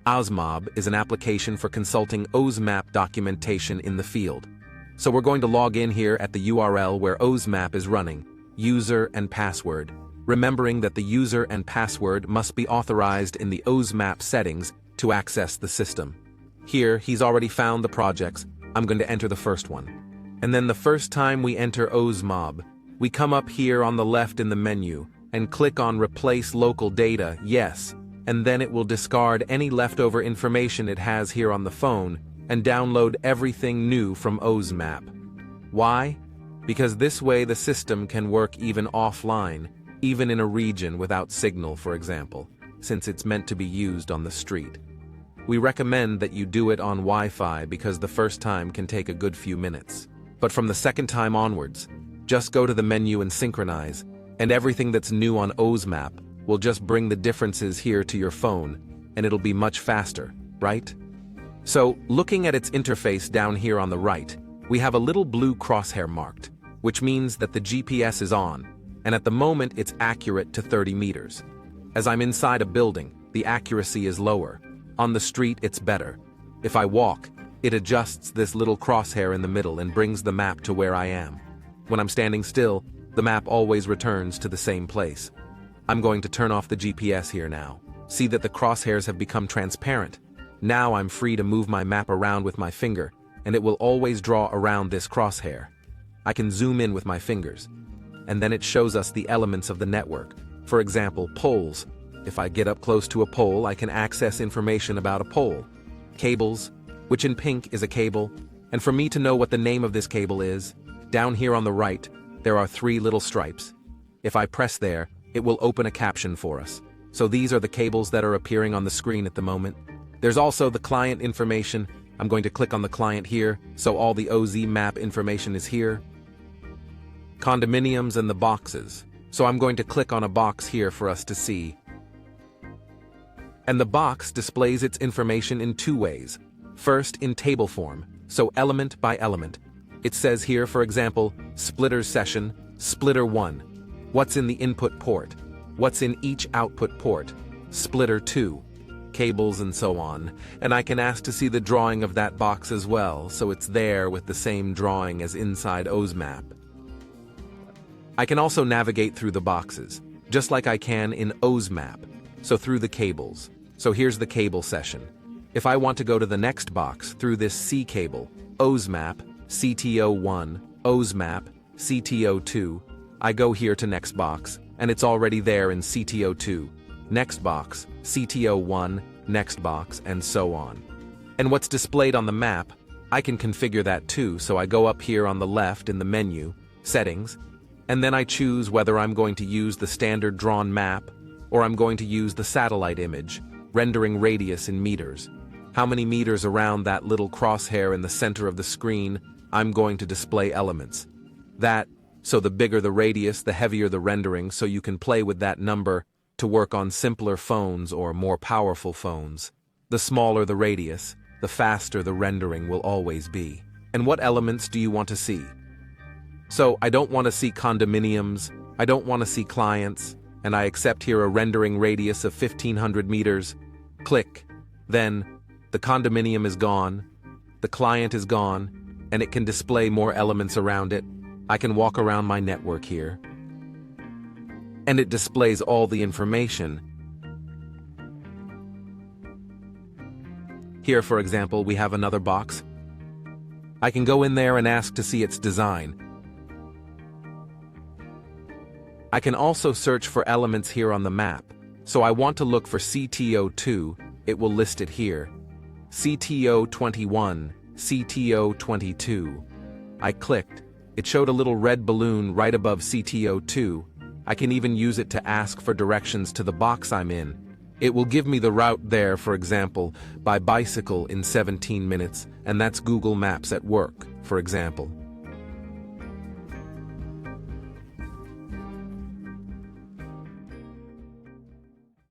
OZmob is an application for consulting OZmap documentation in the field. So we're going to log in here at the URL where OZmap is running, user and password, remembering that the user and password must be authorized in the OZmap settings to access the system. Here, he's already found the projects. I'm going to enter the first one. And then the first time we enter OZmob, we come up here on the left in the menu and click on Replace Local Data, yes, and then it will discard any leftover information it has here on the phone and download everything new from OZmap. Why? Because this way the system can work even offline, even in a region without signal, for example, since it's meant to be used on the street. We recommend that you do it on Wi-Fi because the first time can take a good few minutes. But from the second time onwards, just go to the menu and synchronize, and everything that's new on OZmap will just bring the differences here to your phone, and it'll be much faster, right? So, looking at its interface down here on the right, we have a little blue crosshair marked, which means that the GPS is on, and at the moment it's accurate to 30 meters. As I'm inside a building, the accuracy is lower. On the street, it's better. If I walk, it adjusts this little crosshair in the middle and brings the map to where I am. When I'm standing still, the map always returns to the same place. I'm going to turn off the GPS here now. See that the crosshairs have become transparent. Now I'm free to move my map around with my finger, and it will always draw around this crosshair. I can zoom in with my fingers, and then it shows us the elements of the network. For example, poles. If I get up close to a pole, I can access information about a pole. Cables, which in pink is a cable, and for me to know what the name of this cable is, down here on the right, there are 3 little stripes. If I press there, it will open a caption for us. So these are the cables that are appearing on the screen at the moment. There's also the client information. I'm going to click on the client here, so all the OZmap information is here. Condominiums and the boxes. So I'm going to click on a box here for us to see. And the box displays its information in 2 ways. First, in table form, so element by element. It says here, for example, splitter session, splitter 1. What's in the input port? What's in each output port? Splitter 2. Cables and so on. And I can ask to see the drawing of that box as well, so it's there with the same drawing as inside OZmap. I can also navigate through the boxes, just like I can in OZmap, so through the cables. So here's the cable session. If I want to go to the next box through this C cable, OZmap, CTO1, OZmap, CTO2, I go here to next box, and it's already there in CTO2, next box, CTO1, next box, and so on. And what's displayed on the map, I can configure that too, so I go up here on the left in the menu, Settings, and then I choose whether I'm going to use the standard drawn map, or I'm going to use the satellite image, rendering radius in meters. How many meters around that little crosshair in the center of the screen, I'm going to display elements. So the bigger the radius, the heavier the rendering, so you can play with that number to work on simpler phones or more powerful phones. The smaller the radius, the faster the rendering will always be. And what elements do you want to see? So I don't want to see condominiums, I don't want to see clients, and I accept here a rendering radius of 1500 meters. Click. Then, the condominium is gone, the client is gone, and it can display more elements around it. I can walk around my network here, and it displays all the information. Here, for example, we have another box. I can go in there and ask to see its design. I can also search for elements here on the map. So I want to look for CTO2, it will list it here. CTO21, CTO22. I clicked. It showed a little red balloon right above CTO2. I can even use it to ask for directions to the box I'm in. It will give me the route there, for example, by bicycle in 17 minutes, and that's Google Maps at work, for example.